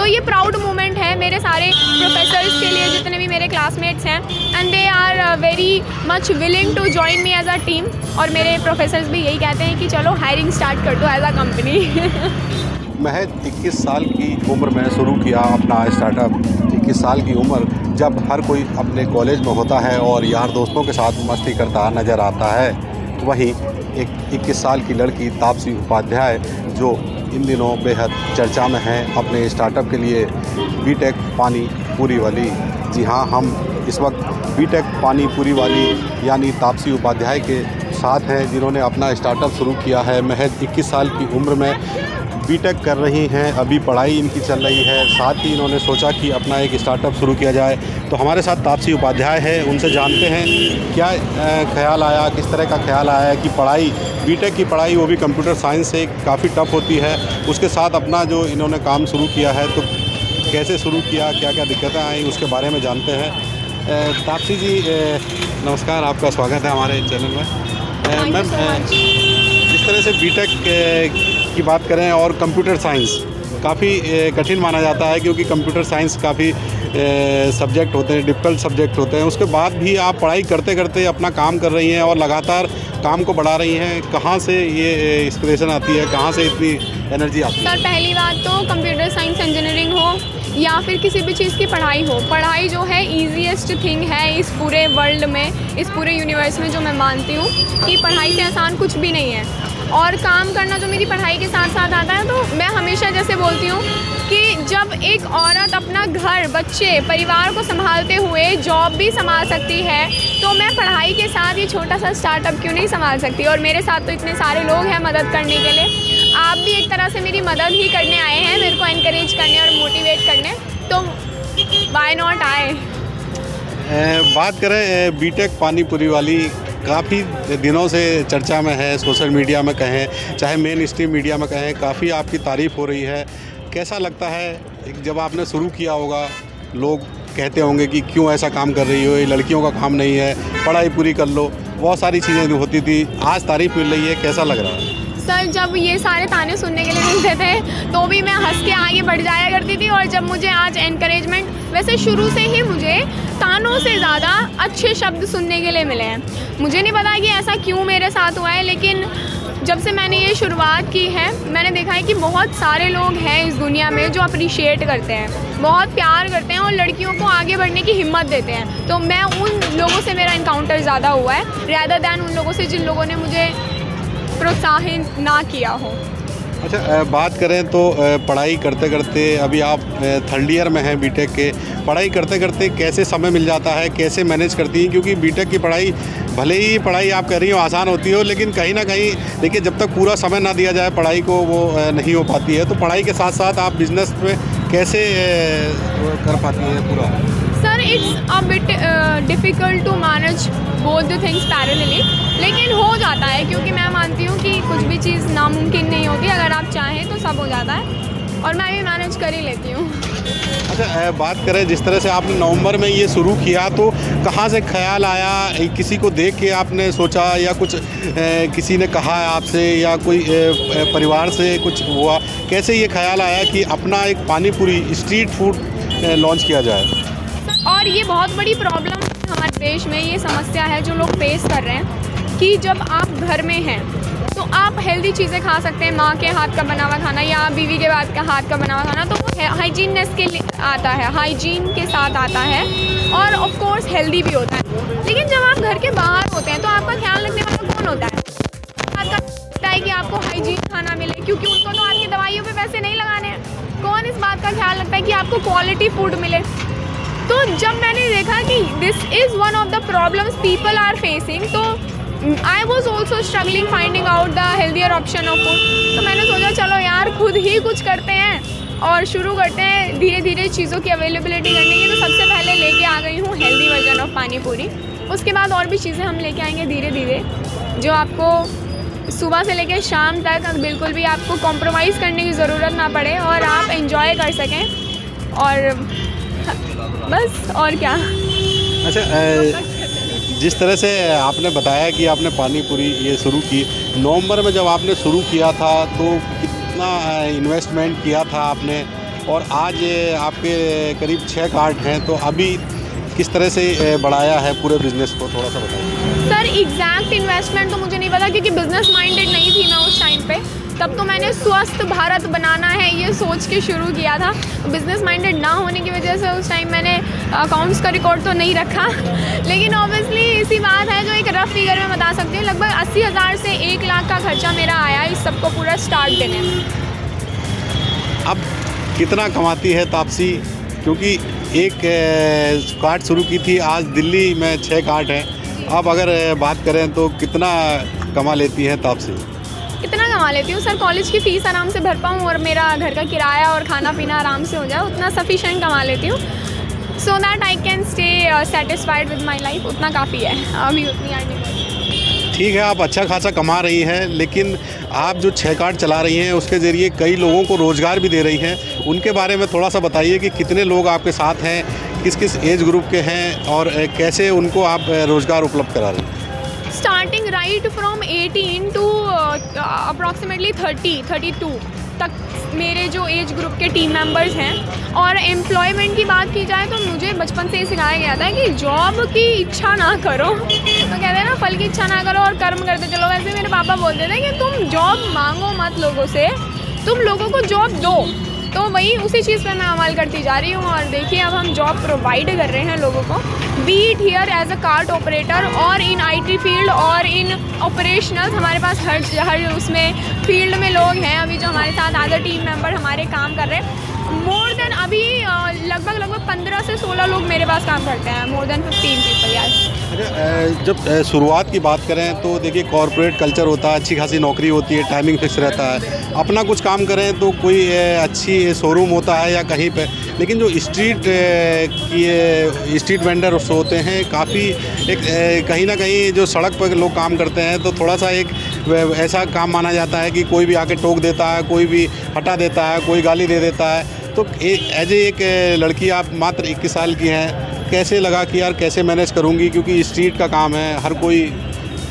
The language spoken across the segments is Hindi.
तो ये प्राउड मोमेंट है मेरे सारे प्रोफेसर्स के लिए, जितने भी मेरे क्लासमेट्स हैं, and they are very much willing to join me as a team. और मेरे प्रोफेसर्स भी यही कहते हैं कि चलो हायरिंग स्टार्ट कर दो एज अ कंपनी। महज 21 साल की उम्र में शुरू किया अपना स्टार्टअप। 21 साल की उम्र जब हर कोई अपने कॉलेज में होता है और यार दोस्तों के साथ मस्ती करता नज़र आता है, वहीं एक 21 साल की लड़की तापसी उपाध्याय जो इन दिनों बेहद चर्चा में है अपने स्टार्टअप के लिए, बीटेक पानी पूरी वाली। जी हाँ, हम इस वक्त बीटेक पानी पूरी वाली यानी तापसी उपाध्याय के साथ हैं, जिन्होंने अपना स्टार्टअप शुरू किया है। महज 21 साल की उम्र में बीटेक कर रही हैं, अभी पढ़ाई इनकी चल रही है, साथ ही इन्होंने सोचा कि अपना एक स्टार्टअप शुरू किया जाए। तो हमारे साथ तापसी उपाध्याय है, उनसे जानते हैं क्या ख्याल आया, किस तरह का ख्याल आया कि पढ़ाई, बीटेक की पढ़ाई वो भी कंप्यूटर साइंस से काफ़ी टफ होती है, उसके साथ अपना जो इन्होंने काम शुरू किया है, तो कैसे शुरू किया, क्या क्या दिक्कतें आई, उसके बारे में जानते हैं। तापसी जी नमस्कार, आपका स्वागत है हमारे चैनल में। मैम, जिस तरह से बीटेक की बात करें और कंप्यूटर साइंस काफ़ी कठिन माना जाता है, क्योंकि कंप्यूटर साइंस काफ़ी सब्जेक्ट होते हैं, डिफ़िकल्ट सब्जेक्ट होते हैं, उसके बाद भी आप पढ़ाई करते करते अपना काम कर रही हैं और लगातार काम को बढ़ा रही हैं। कहाँ से ये इंस्पिरेशन आती है, कहाँ से इतनी एनर्जी आती है? सर, पहली बात तो कंप्यूटर साइंस इंजीनियरिंग हो या फिर किसी भी चीज़ की पढ़ाई हो, पढ़ाई जो है ईजीएस्ट थिंग है इस पूरे वर्ल्ड में, इस पूरे यूनिवर्स में। जो मैं मानती हूँ कि पढ़ाई से आसान कुछ भी नहीं है, और काम करना जो मेरी पढ़ाई के साथ साथ आता है। तो मैं हमेशा जैसे बोलती हूँ कि जब एक औरत अपना घर, बच्चे, परिवार को संभालते हुए जॉब भी संभाल सकती है, तो मैं पढ़ाई के साथ ये छोटा सा स्टार्टअप क्यों नहीं संभाल सकती। और मेरे साथ तो इतने सारे लोग हैं मदद करने के लिए। आप भी एक तरह से मेरी मदद ही करने आए हैं, मेरे को एनकरेज करने और मोटिवेट करने, तो व्हाई नॉट आए। बात करें बीटेक पानीपुरी वाली, काफ़ी दिनों से चर्चा में है, सोशल मीडिया में कहें चाहे मेन स्ट्रीम मीडिया में कहें, काफ़ी आपकी तारीफ़ हो रही है। कैसा लगता है जब आपने शुरू किया होगा, लोग कहते होंगे कि क्यों ऐसा काम कर रही हो, ये लड़कियों का काम नहीं है, पढ़ाई पूरी कर लो, बहुत सारी चीज़ें होती थी, आज तारीफ़ मिल रही है, कैसा लग रहा है? सर, जब ये सारे ताने सुनने के लिए मिलते थे तो भी मैं हंस के आगे बढ़ जाया करती थी, और जब मुझे आज एनकरेजमेंट, वैसे शुरू से ही मुझे तानों से ज़्यादा अच्छे शब्द सुनने के लिए मिले हैं। मुझे नहीं पता कि ऐसा क्यों मेरे साथ हुआ है, लेकिन जब से मैंने ये शुरुआत की है, मैंने देखा है कि बहुत सारे लोग हैं इस दुनिया में जो अप्रिशिएट करते हैं, बहुत प्यार करते हैं और लड़कियों को आगे बढ़ने की हिम्मत देते हैं। तो मैं उन लोगों से, मेरा इनकाउंटर ज़्यादा हुआ है रैदर दैन उन लोगों से जिन लोगों ने मुझे प्रोत्साहित ना किया हो। अच्छा, बात करें तो पढ़ाई करते करते, अभी आप थर्ड ईयर में हैं बीटेक के, पढ़ाई करते करते कैसे समय मिल जाता है, कैसे मैनेज करती हैं? क्योंकि बीटेक की पढ़ाई, भले ही पढ़ाई आप कर रही हो आसान होती हो, लेकिन कहीं ना कहीं देखिए, जब तक पूरा समय ना दिया जाए पढ़ाई को, वो नहीं हो पाती है। तो पढ़ाई के साथ साथ आप बिजनेस में कैसे कर पाती हैं पूरा? Sir, it's a bit difficult to manage both the things parallelly, लेकिन हो जाता है, क्योंकि मैं मानती हूँ कि कुछ भी चीज़ नामुमकिन नहीं होती, अगर आप चाहें तो सब हो जाता है, और मैं भी मैनेज कर ही लेती हूँ। अच्छा, बात करें जिस तरह से आपने नवंबर में ये शुरू किया, तो कहाँ से ख्याल आया? किसी को देख के आपने सोचा, या कुछ किसी ने कहा आपसे, या कोई परिवार से कुछ हुआ? कैसे ये ख्याल आया कि अपना एक पानीपुरी स्ट्रीट फूड लॉन्च किया जाए? और ये बहुत बड़ी प्रॉब्लम हमारे देश में, ये समस्या है जो लोग फेस कर रहे हैं, कि जब आप घर में हैं तो आप हेल्दी चीज़ें खा सकते हैं, माँ के हाथ का बना हुआ खाना या बीवी के हाथ का बना हुआ खाना, तो वो हाइजीननेस के लिए आता है, हाइजीन के साथ आता है, और ऑफ कोर्स हेल्दी भी होता है। लेकिन जब आप घर के बाहर होते हैं तो आपका ख्याल रखने वाला कौन होता है? आपका होता है कि आपको हाइजीन खाना मिले, क्योंकि उनको तो आपकी दवाइयों पे पैसे नहीं लगाने हैं। कौन इस बात का ख्याल रखता है कि आपको क्वालिटी फूड मिले? तो जब मैंने देखा कि this is one of the problems people are facing, तो I was also struggling finding out the healthier option of food. तो मैंने सोचा चलो यार, खुद ही कुछ करते हैं और शुरू करते हैं धीरे धीरे चीज़ों की अवेलेबिलिटी करने की। तो सबसे पहले लेके आ गई हूँ हेल्दी वर्जन ऑफ पानीपुरी। उसके बाद और भी चीज़ें हम लेके आएंगे धीरे धीरे, जो आपको सुबह से लेकर शाम तक बिल्कुल भी आपको कॉम्प्रोमाइज़ करने की ज़रूरत ना पड़े और आप एंजॉय कर सकें, और बस और क्या। अच्छा, जिस तरह से आपने बताया कि आपने पानीपुरी ये शुरू की, नवंबर में जब आपने शुरू किया था तो कितना इन्वेस्टमेंट किया था आपने, और आज आपके करीब 6 कार्ट हैं, तो अभी किस तरह से बढ़ाया है पूरे बिज़नेस को, थोड़ा सा बताइए। सर एग्जैक्ट इन्वेस्टमेंट तो मुझे नहीं पता, क्योंकि बिजनेस माइंडेड नहीं थी मैं उस टाइम पे। तब तो मैंने स्वस्थ भारत बनाना है ये सोच के शुरू किया था। बिजनेस माइंडेड ना होने की वजह से उस टाइम मैंने अकाउंट्स का रिकॉर्ड तो नहीं रखा लेकिन ऑब्वियसली इसी बात है जो एक रफ फिगर में बता सकती हूँ, लगभग 80,000 से 1 लाख का खर्चा मेरा आया इस सबको पूरा स्टार्ट देने में। अब कितना कमाती है तापसी, क्योंकि एक कार्ट शुरू की थी, आज दिल्ली में 6 कार्ट हैं। अब अगर बात करें तो कितना कमा लेती हैं तापसी? इतना कमा लेती हूँ सर, कॉलेज की फ़ीस आराम से भर पाऊँ और मेरा घर का किराया और खाना पीना आराम से हो जाए, उतना सफिशेंट कमा लेती हूँ so that I can stay satisfied with my life. उतना काफ़ी है, अभी उतनी अर्निंग होती है। ठीक है, आप अच्छा खासा कमा रही हैं, लेकिन आप जो 6 कार्ट चला रही हैं उसके ज़रिए कई लोगों को रोज़गार भी दे रही हैं। उनके बारे में थोड़ा सा बताइए कि कितने लोग आपके साथ हैं, किस किस एज ग्रुप के हैं और कैसे उनको आप रोज़गार उपलब्ध करा रहे हैं? Starting right from 18 to approximately 32 तक मेरे जो एज ग्रुप के टीम मेंबर्स हैं। और एम्प्लॉयमेंट की बात की जाए तो मुझे बचपन से ही सिखाया गया था कि जॉब की इच्छा ना करो, तो कहते हैं ना फल की इच्छा ना करो और कर्म करते चलो। वैसे मेरे पापा बोलते थे कि तुम जॉब मांगो मत लोगों से, तुम लोगों को जॉब दो। तो वही उसी चीज़ पे मैं अमल करती जा रही हूँ और देखिए अब हम जॉब प्रोवाइड कर रहे हैं लोगों को, be it here as a cart operator और इन IT फील्ड और इन ऑपरेशनल। हमारे पास हर उसमें फील्ड में लोग हैं अभी जो हमारे साथ एज अ टीम मेंबर हमारे काम कर रहे हैं। मोर देन अभी लगभग 15 से 16 लोग मेरे पास काम करते हैं, मोर देन 15 पीपल यार। अच्छा, जब शुरुआत की बात करें तो देखिए कॉर्पोरेट कल्चर होता है, अच्छी खासी नौकरी होती है, टाइमिंग फिक्स रहता है। अपना कुछ काम करें तो कोई अच्छी शोरूम होता है या कहीं पे, लेकिन जो स्ट्रीट वेंडर्स होते हैं काफ़ी एक कहीं ना कहीं जो सड़क पर लोग काम करते हैं, तो थोड़ा सा एक ऐसा काम माना जाता है कि कोई भी आके टोक देता है, कोई भी हटा देता है, कोई गाली दे देता है। तो एज एक लड़की आप मात्र 21 साल की हैं, कैसे लगा कि यार कैसे मैनेज करूंगी, क्योंकि स्ट्रीट का काम है, हर कोई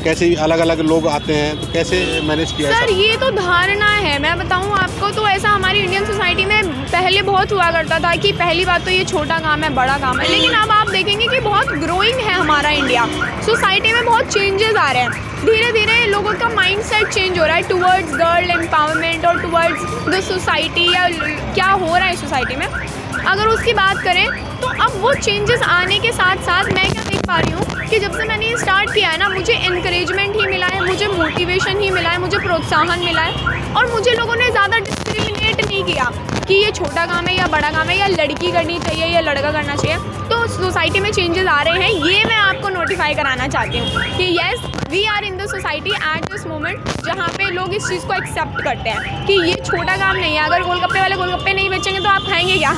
कैसे अलग अलग लोग आते हैं, तो कैसे मैनेज किया? सर ये तो धारणा है, मैं बताऊं आपको तो ऐसा हमारी इंडियन सोसाइटी में पहले बहुत हुआ करता था कि पहली बात तो ये छोटा काम है बड़ा काम है, लेकिन अब आप देखेंगे कि बहुत ग्रोइंग है हमारा इंडिया। सोसाइटी में बहुत चेंजेस आ रहे हैं, धीरे धीरे लोगों का माइंडसेट चेंज हो रहा है टुवर्ड्स गर्ल एम्पावरमेंट और टुवर्ड्स द सोसाइटी, या क्या हो रहा है सोसाइटी में। अगर उसकी बात करें तो अब वो चेंजेस आने के साथ साथ मैं क्या देख पा रही हूँ कि जब से मैंने ये स्टार्ट किया है ना, मुझे इनकरेजमेंट ही मिला है, मुझे मोटिवेशन ही मिला है, मुझे प्रोत्साहन मिला है और मुझे लोगों ने ज़्यादा डिस्क्रिमिनेट नहीं किया कि ये छोटा काम है या बड़ा काम है, या लड़की करनी चाहिए या लड़का करना चाहिए। तो सोसाइटी में चेंजेस आ रहे हैं, ये मैं आपको नोटिफाई कराना चाहती हूँ कि yes we are in the society at this moment जहाँ पे लोग इस चीज़ को एक्सेप्ट करते हैं कि ये छोटा काम नहीं है। अगर गोलगप्पे वाले गोलगप्पे नहीं बेचेंगे तो आप खाएंगे क्या,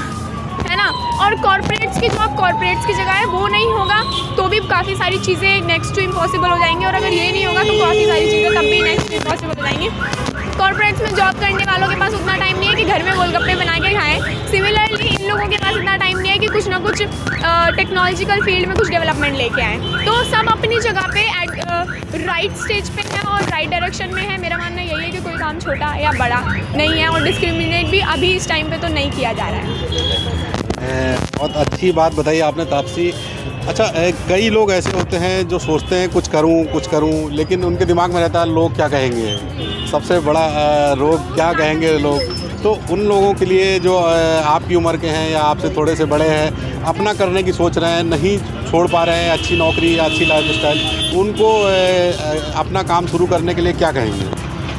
है ना। और कॉर्पोरेट्स की जॉब कॉर्पोरेट्स की जगह है, वो नहीं होगा तो भी काफ़ी सारी चीज़ें नेक्स्ट टू इम्पॉसिबल हो जाएंगी, और अगर ये नहीं होगा तो काफ़ी सारी चीज़ें तब भी नेक्स्ट टू इम्पॉसिबल हो जाएंगी। कॉर्पोरेट्स में जॉब करने वालों के पास उतना टाइम नहीं है कि घर में गोलगप्पे बना के खाएं। सिमिलरली इन लोगों के पास इतना टाइम नहीं है कि कुछ ना कुछ टेक्नोलॉजिकल फील्ड में कुछ डेवलपमेंट लेके आएँ। तो सब अपनी जगह पे राइट स्टेज पे है और राइट डायरेक्शन में है। मेरा मानना यही है कि कोई काम छोटा या बड़ा नहीं है और डिस्क्रिमिनेट भी अभी इस टाइम पे तो नहीं किया जा रहा है। बहुत अच्छी बात बताई आपने तापसी। अच्छा, कई लोग ऐसे होते हैं जो सोचते हैं कुछ करूं, लेकिन उनके दिमाग में रहता है लोग क्या कहेंगे, सबसे बड़ा रोग क्या कहेंगे लोग। तो उन लोगों के लिए जो आपकी उम्र के हैं या आपसे थोड़े से बड़े हैं, अपना करने की सोच रहे हैं, नहीं छोड़ पा रहे हैं अच्छी नौकरी या अच्छी लाइफस्टाइल, उनको अपना काम शुरू करने के लिए क्या कहेंगे?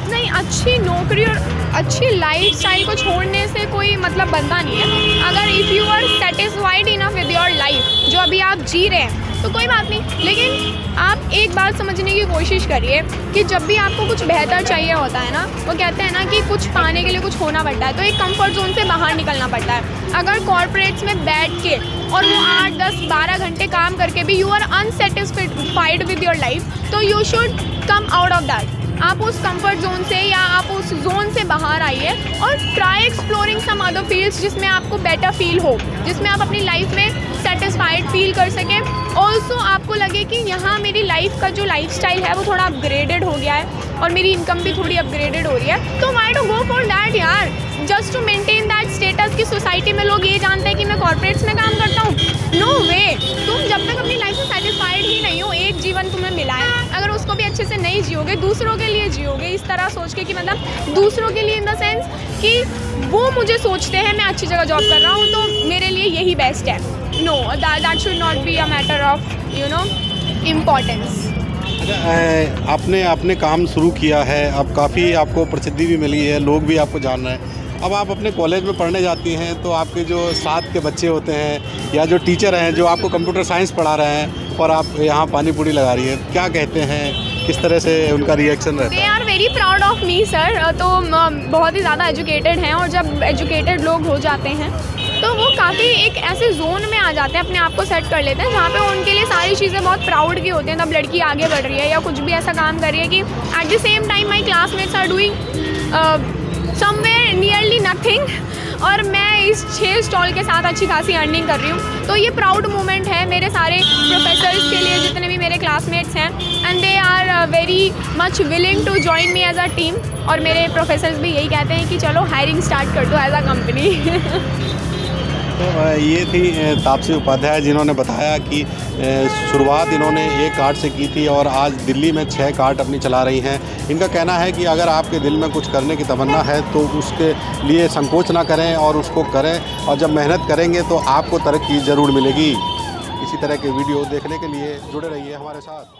नहीं, अच्छी नौकरी और अच्छी लाइफस्टाइल को छोड़ने से कोई मतलब बनता नहीं है। अगर if you are satisfied enough with your life जो अभी आप जी रहे हैं तो कोई बात नहीं, लेकिन आप एक बात समझने की कोशिश करिए कि जब भी आपको कुछ बेहतर चाहिए होता है ना, वो कहते हैं ना कि कुछ पाने के लिए कुछ होना पड़ता है, तो एक कंफर्ट जोन से बाहर निकलना पड़ता है। अगर कॉर्पोरेट्स में बैठ के और वो 8, 10, 12 घंटे काम करके भी you are unsatisfied with your life, तो you should come out of that. आप उस कंफर्ट जोन से या आप उस जोन से बाहर आइए और try exploring some other fields जिसमें आपको बेटर फील हो, जिसमें आप अपनी लाइफ में सेटिस्फाइड फील कर सकें। ऑल्सो आपको लगे कि यहाँ मेरी लाइफ का जो लाइफस्टाइल है वो थोड़ा अपग्रेडेड हो गया है और मेरी इनकम भी थोड़ी अपग्रेडेड हो रही है, तो why to go for that यार। Just to maintain that status कि सोसाइटी में लोग ये जानते हैं कि मैं कॉर्पोरेट्स में काम करता हूँ। नो वे, तुम जब तक अपनी लाइफ से सेटिस्फाइड ही नहीं हो, एक जीवन तुम्हें मिला है, अगर उसको भी अच्छे से नहीं जियोगे, दूसरों के लिए जियोगे इस तरह सोच के कि मतलब दूसरों के लिए इन द सेंस कि वो मुझे सोचते हैं मैं अच्छी जगह जॉब कर रहा हूँ तो मेरे लिए यही बेस्ट है। No, that should not be a matter of importance. आपने अपने काम शुरू किया है, अब काफ़ी आपको प्रसिद्धि भी मिली है, लोग भी आपको जान रहे हैं। अब आप अपने कॉलेज में पढ़ने जाती हैं तो आपके जो साथ के बच्चे होते हैं या जो टीचर हैं जो आपको कंप्यूटर साइंस पढ़ा रहे हैं और आप यहाँ पानी पूरी लगा रही है, क्या कहते हैं, किस तरह से उनका रिएक्शन रहता है? They are very proud of me sir. तो बहुत ही ज़्यादा एजुकेटेड हैं और जब एजुकेटेड लोग हो जाते हैं तो वो काफ़ी एक ऐसे जोन में आ जाते हैं, अपने आप को सेट कर लेते हैं जहाँ पे उनके लिए सारी चीज़ें बहुत प्राउड की होती हैं। तब लड़की आगे बढ़ रही है या कुछ भी ऐसा काम कर रही है कि at the same time my classmates are doing somewhere nearly nothing और मैं इस 6 स्टॉल के साथ अच्छी खासी अर्निंग कर रही हूँ। तो ये प्राउड मोमेंट है मेरे सारे प्रोफेसर्स के लिए, जितने भी मेरे क्लासमेट्स हैं, and they are very much willing to join me as a team. और मेरे प्रोफेसर्स भी यही कहते हैं कि चलो हायरिंग स्टार्ट कर दो एज अ कंपनी। तो ये थी तापसी उपाध्याय जिन्होंने बताया कि शुरुआत इन्होंने 1 कार्ड से की थी और आज दिल्ली में 6 कार्ड अपनी चला रही हैं। इनका कहना है कि अगर आपके दिल में कुछ करने की तमन्ना है तो उसके लिए संकोच ना करें और उसको करें, और जब मेहनत करेंगे तो आपको तरक्की ज़रूर मिलेगी। इसी तरह के वीडियो देखने के लिए जुड़े रहिए हमारे साथ।